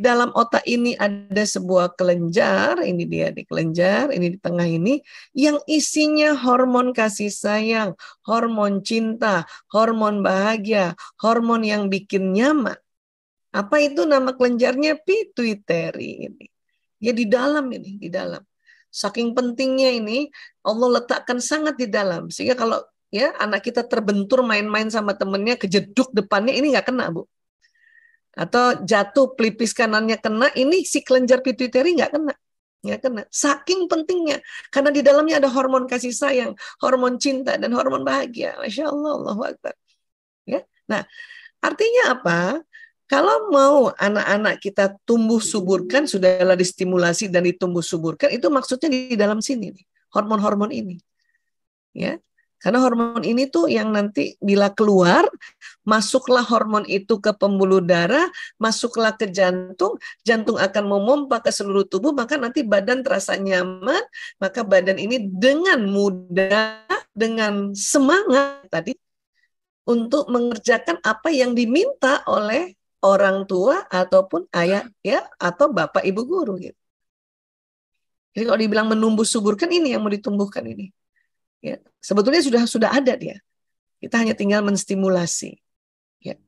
dalam otak ini ada sebuah kelenjar, ini dia di kelenjar, ini di tengah ini, yang isinya hormon kasih sayang, hormon cinta, hormon bahagia, hormon yang bikin nyaman. Apa itu nama kelenjarnya? Pituitary ini. Ya di dalam ini, di dalam. Saking pentingnya ini, Allah letakkan sangat di dalam. Sehingga kalau ya anak kita terbentur main-main sama temennya, kejeduk depannya, ini nggak kena, Bu. Atau jatuh pelipis kanannya kena, ini si kelenjar pituitary nggak kena. Nggak kena. Saking pentingnya. Karena di dalamnya ada hormon kasih sayang, hormon cinta, dan hormon bahagia. Masya Allah, Allahu Akbar. Ya? Nah, artinya apa? Kalau mau anak-anak kita tumbuh suburkan, sudahlah distimulasi dan ditumbuh suburkan, itu maksudnya di dalam sini, hormon-hormon ini. Ya, karena hormon ini tuh yang nanti bila keluar, masuklah hormon itu ke pembuluh darah, masuklah ke jantung, jantung akan memompa ke seluruh tubuh, maka nanti badan terasa nyaman, maka badan ini dengan mudah, dengan semangat tadi, untuk mengerjakan apa yang diminta oleh orang tua ataupun ayah ya atau bapak ibu guru gitu. Jadi kalau dibilang menumbuh suburkan, ini yang mau ditumbuhkan ini. Ya, sebetulnya sudah ada dia. Kita hanya tinggal menstimulasi. Ya.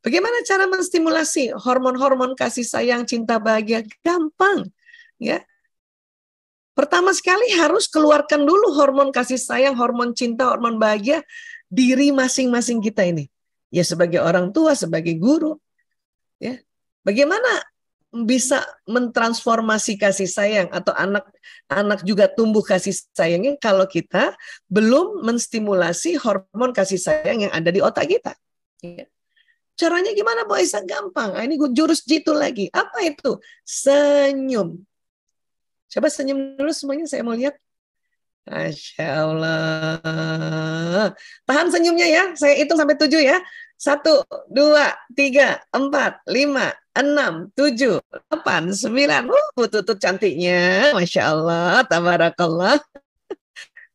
Bagaimana cara menstimulasi hormon-hormon kasih sayang, cinta, bahagia? Gampang. Ya. Pertama sekali harus keluarkan dulu hormon kasih sayang, hormon cinta, hormon bahagia diri masing-masing kita ini. Ya sebagai orang tua, sebagai guru. Ya. Bagaimana bisa mentransformasi kasih sayang atau anak juga tumbuh kasih sayangnya kalau kita belum menstimulasi hormon kasih sayang yang ada di otak kita. Ya. Caranya gimana, Bu Aisyah? Gampang. Ini jurus jitu lagi. Apa itu? Senyum. Coba senyum dulu semuanya, saya mau lihat. Masya Allah. Tahan senyumnya ya. Saya hitung sampai 7 ya. 1, 2, 3, 4, 5, 6, 7, 8, 9. Tutut cantiknya. Masya Allah. Tabarakallah.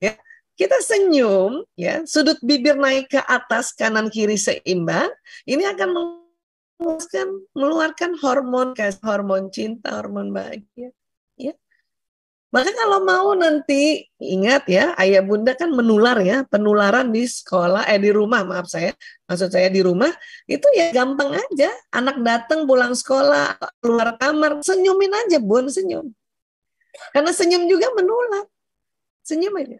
Ya, kita senyum, ya, sudut bibir naik ke atas, kanan kiri seimbang. Ini akan mengeluarkan hormon cinta, hormon bahagia. Ya. Maka kalau mau nanti ingat ya, ayah bunda kan menular ya, penularan di sekolah, di rumah, maksud saya di rumah, itu ya gampang aja. Anak datang pulang sekolah, keluar kamar, senyumin aja, Bun, senyum. Karena senyum juga menular. Senyum aja.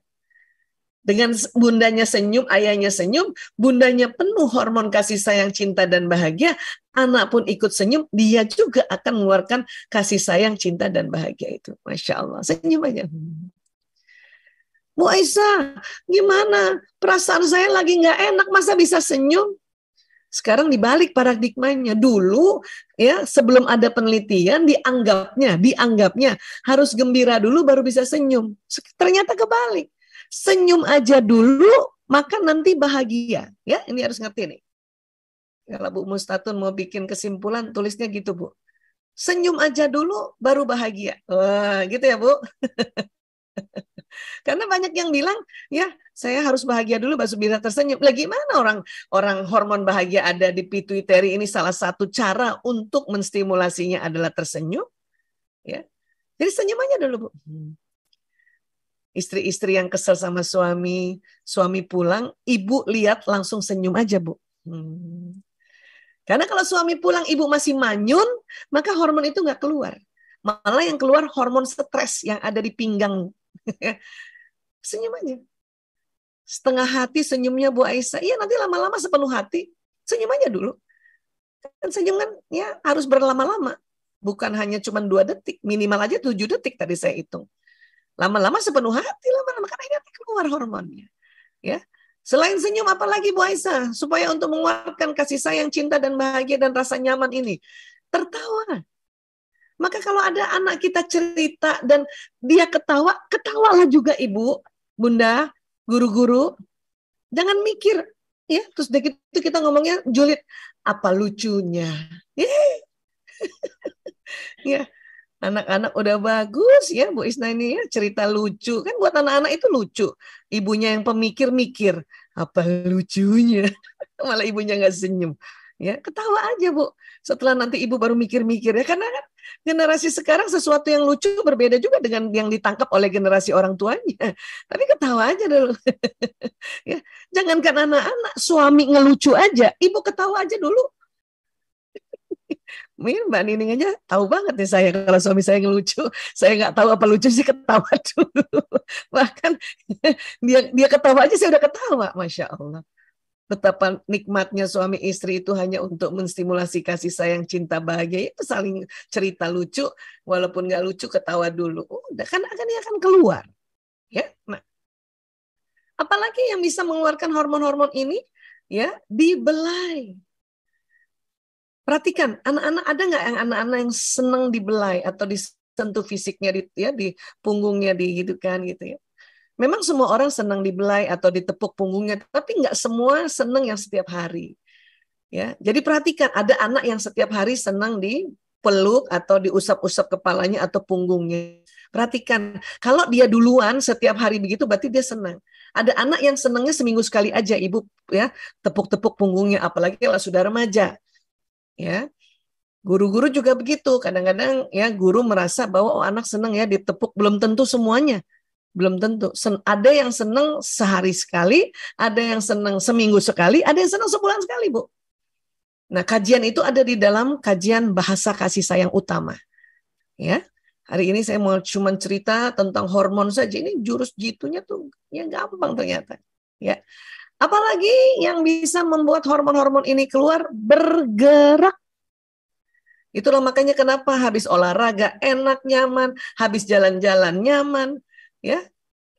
Dengan bundanya senyum, ayahnya senyum, bundanya penuh hormon kasih sayang, cinta, dan bahagia, anak pun ikut senyum, dia juga akan mengeluarkan kasih sayang, cinta, dan bahagia itu. Masya Allah, senyum aja. Bu Aisyah, gimana? Perasaan saya lagi nggak enak, masa bisa senyum? Sekarang dibalik paradigmanya. Dulu ya sebelum ada penelitian dianggapnya harus gembira dulu baru bisa senyum. Ternyata kebalik. Senyum aja dulu, maka nanti bahagia. Ya, ini harus ngerti nih. Kalau Bu Mustatun mau bikin kesimpulan, tulisnya gitu, Bu. Senyum aja dulu, baru bahagia. Wah, gitu ya, Bu. Karena banyak yang bilang, ya saya harus bahagia dulu baru bisa tersenyum. Lah gimana orang hormon bahagia ada di pituitary, ini salah satu cara untuk menstimulasinya adalah tersenyum. Ya, jadi senyum aja dulu, Bu. Istri-istri yang kesel sama suami pulang, ibu lihat langsung senyum aja, Bu. Karena kalau suami pulang, ibu masih manyun, maka hormon itu nggak keluar. Malah yang keluar hormon stres yang ada di pinggang. Senyum aja. Setengah hati senyumnya Bu Aisyah. Iya, nanti lama-lama sepenuh hati. Senyum aja dulu. Kan senyum kan ya harus berlama-lama. Bukan hanya cuma 2 detik. Minimal aja 7 detik tadi saya hitung. Lama-lama sepenuh hati, lama-lama karena ini nanti keluar hormonnya. Ya. Selain senyum, apa lagi Bu Aisyah? Supaya untuk mengeluarkan kasih sayang, cinta, dan bahagia dan rasa nyaman ini. Tertawa. Maka kalau ada anak kita cerita dan dia ketawa, ketawalah juga Ibu, Bunda, guru-guru. Jangan mikir. Ya, terus itu kita ngomongnya julid. Apa lucunya? Ya. Anak-anak udah bagus ya Bu Isna ini ya, cerita lucu. Kan buat anak-anak itu lucu. Ibunya yang pemikir mikir, apa lucunya? Malah ibunya nggak senyum. Ya, ketawa aja Bu. Setelah nanti ibu baru mikir-mikir ya, karena kan generasi sekarang sesuatu yang lucu berbeda juga dengan yang ditangkap oleh generasi orang tuanya. Tapi ketawa aja dulu. Ya, jangankan anak-anak, suami ngelucu aja, ibu ketawa aja dulu. Mungkin Mbak Nining aja tahu banget nih saya kalau suami saya ngelucu, saya nggak tahu apa lucu sih ketawa dulu. Bahkan dia ketawa aja saya udah ketawa, Masya Allah. Betapa nikmatnya suami istri itu hanya untuk menstimulasi kasih sayang, cinta, bahagia, itu saling cerita lucu, walaupun nggak lucu ketawa dulu. Udah kan dia akan keluar, ya. Nah, apalagi yang bisa mengeluarkan hormon-hormon ini, ya, dibelai. Perhatikan, anak-anak ada nggak yang anak-anak yang senang dibelai atau disentuh fisiknya, di punggungnya, dihidupkan gitu ya. Memang semua orang senang dibelai atau ditepuk punggungnya, tapi nggak semua senang yang setiap hari. Ya, jadi perhatikan, ada anak yang setiap hari senang dipeluk atau diusap-usap kepalanya atau punggungnya. Perhatikan, kalau dia duluan setiap hari begitu, berarti dia senang. Ada anak yang senangnya seminggu sekali aja, ibu ya tepuk-tepuk punggungnya, apalagi kalau sudah remaja. Ya, guru-guru juga begitu. Kadang-kadang ya guru merasa bahwa anak senang ya ditepuk, belum tentu semuanya. Belum tentu. Ada yang senang sehari sekali, ada yang senang seminggu sekali, ada yang senang sebulan sekali, Bu. Nah, kajian itu ada di dalam kajian bahasa kasih sayang utama. Ya. Hari ini saya mau cuma cerita tentang hormon saja. Ini jurus jitunya tuh ya gampang ternyata. Ya. Apalagi yang bisa membuat hormon-hormon ini keluar, bergerak. Itulah makanya kenapa habis olahraga enak, nyaman, habis jalan-jalan nyaman, ya.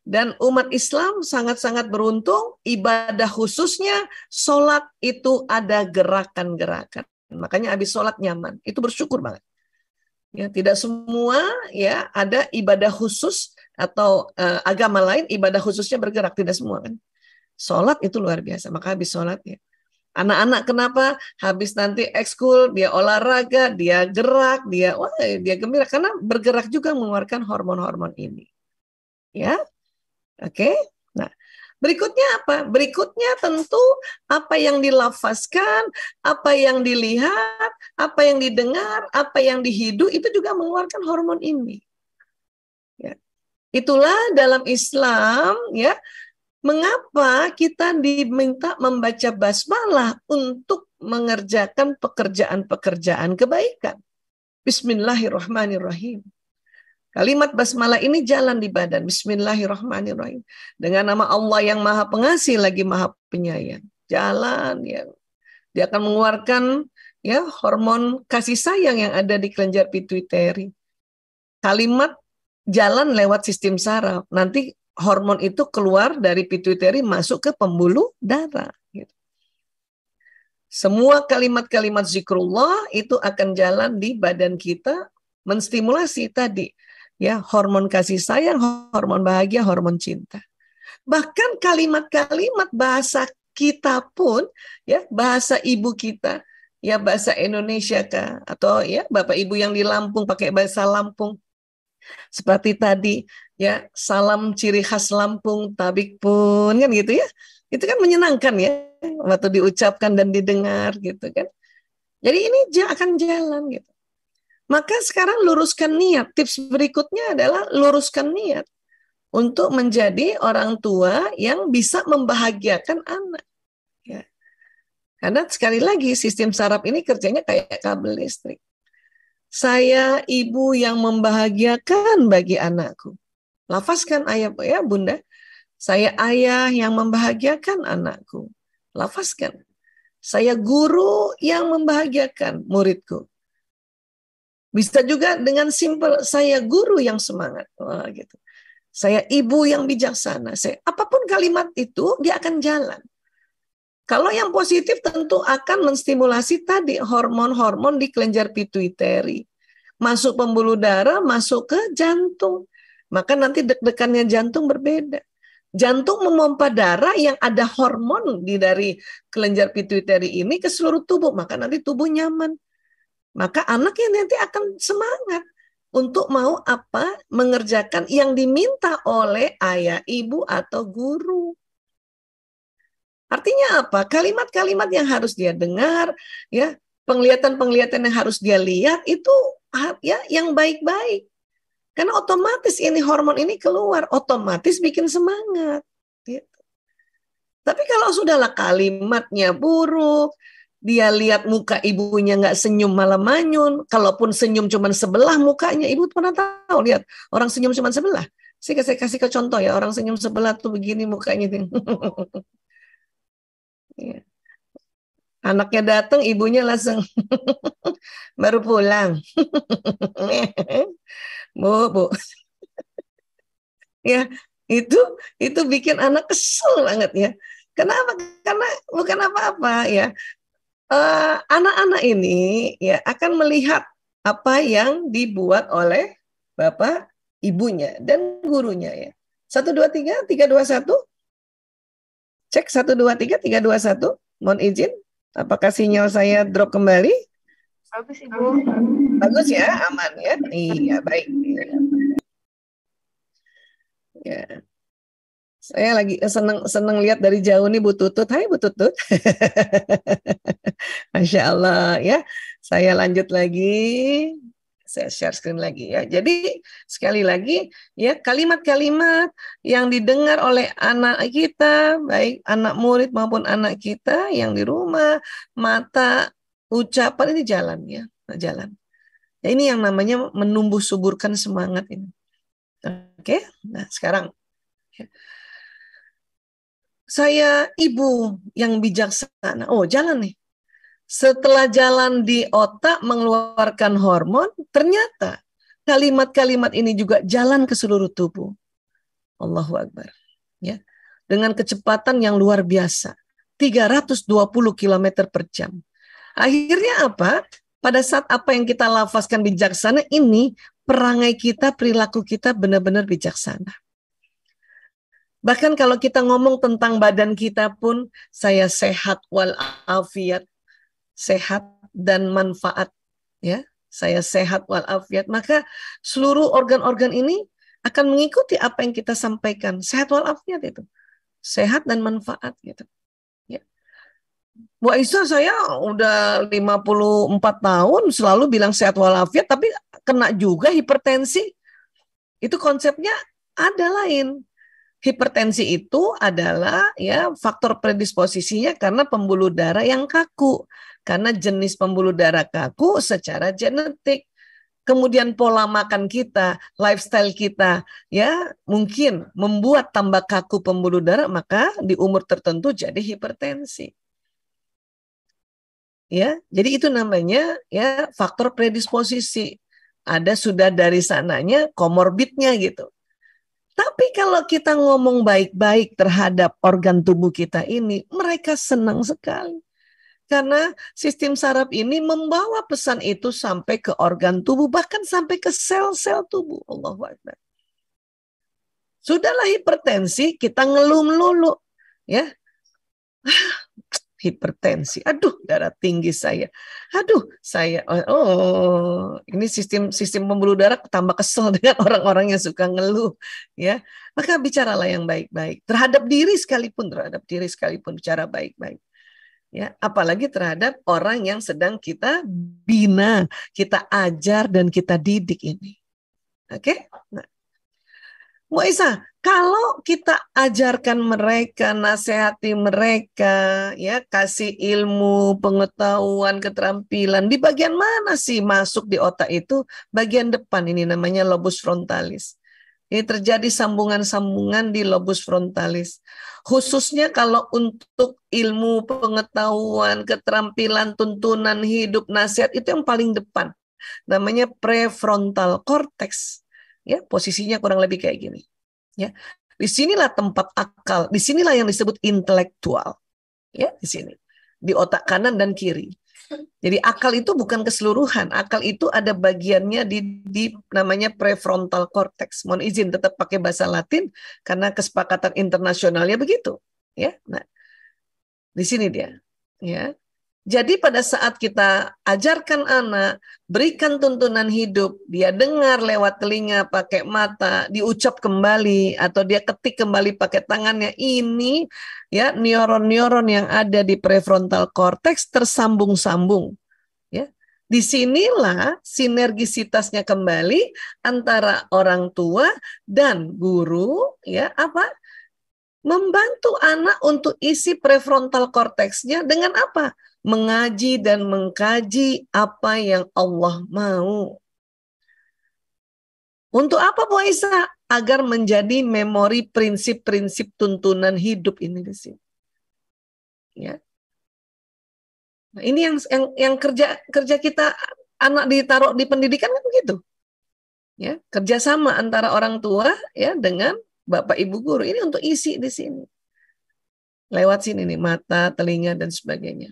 Dan umat Islam sangat-sangat beruntung, ibadah khususnya sholat itu ada gerakan-gerakan. Makanya habis sholat nyaman, itu bersyukur banget. Ya, tidak semua ya ada ibadah khusus atau agama lain ibadah khususnya bergerak, tidak semua kan. Sholat itu luar biasa, maka habis sholat ya. Anak-anak kenapa habis nanti ekskul dia olahraga, dia gerak, dia gembira karena bergerak juga mengeluarkan hormon-hormon ini. Ya. Oke. Nah, berikutnya apa? Berikutnya tentu apa yang dilafazkan, apa yang dilihat, apa yang didengar, apa yang dihidu itu juga mengeluarkan hormon ini. Ya. Itulah dalam Islam ya. Mengapa kita diminta membaca basmalah untuk mengerjakan pekerjaan-pekerjaan kebaikan? Bismillahirrahmanirrahim. Kalimat basmalah ini jalan di badan. Bismillahirrahmanirrahim. Dengan nama Allah yang Maha Pengasih lagi Maha Penyayang. Jalan ya. Dia akan mengeluarkan ya hormon kasih sayang yang ada di kelenjar pituitari. Kalimat jalan lewat sistem saraf. Nanti hormon itu keluar dari pituitari masuk ke pembuluh darah. Gitu. Semua kalimat-kalimat zikrullah itu akan jalan di badan kita, menstimulasi tadi ya hormon kasih sayang, hormon bahagia, hormon cinta. Bahkan kalimat-kalimat bahasa kita pun ya bahasa ibu kita, ya bahasa Indonesia kah atau ya Bapak Ibu yang di Lampung pakai bahasa Lampung. Seperti tadi ya salam ciri khas Lampung tabik pun kan gitu ya. Itu kan menyenangkan ya waktu diucapkan dan didengar gitu kan. Jadi ini akan jalan gitu. Maka sekarang luruskan niat. Tips berikutnya adalah luruskan niat untuk menjadi orang tua yang bisa membahagiakan anak. Ya. Karena sekali lagi sistem saraf ini kerjanya kayak kabel listrik. Saya ibu yang membahagiakan bagi anakku. Lafazkan ayah ya bunda. Saya ayah yang membahagiakan anakku. Lafazkan. Saya guru yang membahagiakan muridku. Bisa juga dengan simpel, saya guru yang semangat. Wah, gitu. Saya ibu yang bijaksana. Apapun kalimat itu, dia akan jalan. Kalau yang positif tentu akan menstimulasi tadi hormon-hormon di kelenjar pituitari. Masuk pembuluh darah, masuk ke jantung. Maka nanti deg-degannya jantung berbeda. Jantung memompa darah yang ada hormon dari kelenjar pituitari ini ke seluruh tubuh. Maka nanti tubuh nyaman. Maka anaknya nanti akan semangat untuk mau mengerjakan yang diminta oleh ayah, ibu, atau guru. Artinya apa? Kalimat-kalimat yang harus dia dengar, ya, penglihatan-penglihatan yang harus dia lihat itu ya yang baik-baik. Karena otomatis ini hormon ini keluar, otomatis bikin semangat. Gitu. Tapi kalau sudahlah kalimatnya buruk, dia lihat muka ibunya nggak senyum malah manyun, kalaupun senyum cuma sebelah mukanya, ibu pernah tahu lihat orang senyum cuma sebelah? Saya kasih ke contoh ya, orang senyum sebelah tuh begini mukanya. Anaknya datang, ibunya langsung baru pulang. Bu. Ya, itu bikin anak kesel banget ya. Kenapa? Karena bukan apa-apa ya. Anak-anak ini ya akan melihat apa yang dibuat oleh bapak ibunya dan gurunya ya. 1 2 3 3 2 1. Cek 1 2 3 3 2 1. Mohon izin. Apakah sinyal saya drop kembali? Bagus, Ibu. Bagus ya, aman ya. Iya, baik. Ya. Saya lagi seneng lihat dari jauh nih Bu Tutut. Hai Bu Tutut. Masya Allah ya. Saya lanjut lagi. Saya share screen lagi ya. Jadi sekali lagi ya, kalimat-kalimat yang didengar oleh anak kita, baik anak murid maupun anak kita yang di rumah, mata, ucapan ini jalan ya, jalan. Ya, ini yang namanya menumbuh suburkan semangat ini. Oke, nah sekarang saya ibu yang bijaksana. Oh, jalan nih. Setelah jalan di otak mengeluarkan hormon, ternyata kalimat-kalimat ini juga jalan ke seluruh tubuh. Allahu Akbar. Ya. Dengan kecepatan yang luar biasa. 320 km per jam. Akhirnya apa? Pada saat apa yang kita lafazkan bijaksana ini, perangai kita, perilaku kita benar-benar bijaksana. Bahkan kalau kita ngomong tentang badan kita pun, saya sehat walafiat, sehat dan manfaat. Ya, saya sehat walafiat. Maka seluruh organ-organ ini akan mengikuti apa yang kita sampaikan. Sehat walafiat itu, sehat dan manfaat gitu. Ya. Bu Aisyah, saya udah 54 tahun selalu bilang sehat walafiat, tapi kena juga hipertensi. Itu konsepnya ada lain. Hipertensi itu adalah ya faktor predisposisinya karena pembuluh darah yang kaku. Karena jenis pembuluh darah kaku secara genetik. Kemudian pola makan kita, lifestyle kita ya mungkin membuat tambah kaku pembuluh darah, maka di umur tertentu jadi hipertensi. Ya, jadi itu namanya ya faktor predisposisi. Ada sudah dari sananya komorbidnya gitu. Tapi kalau kita ngomong baik-baik terhadap organ tubuh kita ini, mereka senang sekali. Karena sistem saraf ini membawa pesan itu sampai ke organ tubuh, bahkan sampai ke sel-sel tubuh. Allahu Akbar. Sudahlah hipertensi, kita ngeluh melulu. Ya, hipertensi. Aduh, darah tinggi saya. Aduh, saya ini sistem pembuluh darah tambah kesel dengan orang-orang yang suka ngeluh, ya. Maka bicaralah yang baik-baik. Terhadap diri sekalipun bicara baik-baik. Ya, apalagi terhadap orang yang sedang kita bina, kita ajar dan kita didik ini. Oke? Nah, Bu Isa, kalau kita ajarkan mereka, nasihati mereka, ya kasih ilmu, pengetahuan, keterampilan, di bagian mana sih masuk di otak itu? Bagian depan, ini namanya lobus frontalis. Ini terjadi sambungan-sambungan di lobus frontalis. Khususnya kalau untuk ilmu, pengetahuan, keterampilan, tuntunan hidup, nasihat, itu yang paling depan. Namanya prefrontal cortex. Ya, posisinya kurang lebih kayak gini. Ya, disinilah tempat akal, disinilah yang disebut intelektual. Ya, di sini, di otak kanan dan kiri. Jadi akal itu bukan keseluruhan, akal itu ada bagiannya di namanya prefrontal cortex. Mohon izin tetap pakai bahasa Latin karena kesepakatan internasionalnya begitu. Ya, nah di sini dia. Ya, Jadi pada saat kita ajarkan anak, berikan tuntunan hidup, dia dengar lewat telinga, pakai mata, diucap kembali, atau dia ketik kembali pakai tangannya, ini ya neuron-neuron yang ada di prefrontal cortex tersambung-sambung. Ya. Disinilah sinergisitasnya kembali antara orang tua dan guru, ya apa? Membantu anak untuk isi prefrontal cortexnya dengan apa? Mengaji dan mengkaji apa yang Allah mau. Untuk apa Bu Aisyah? Agar menjadi memori prinsip-prinsip tuntunan hidup ini di sini. Ya. Nah, ini yang kerja kita anak ditaruh di pendidikan kan begitu. Ya, kerjasama antara orang tua ya dengan Bapak Ibu guru ini untuk isi di sini. Lewat sini nih mata, telinga dan sebagainya.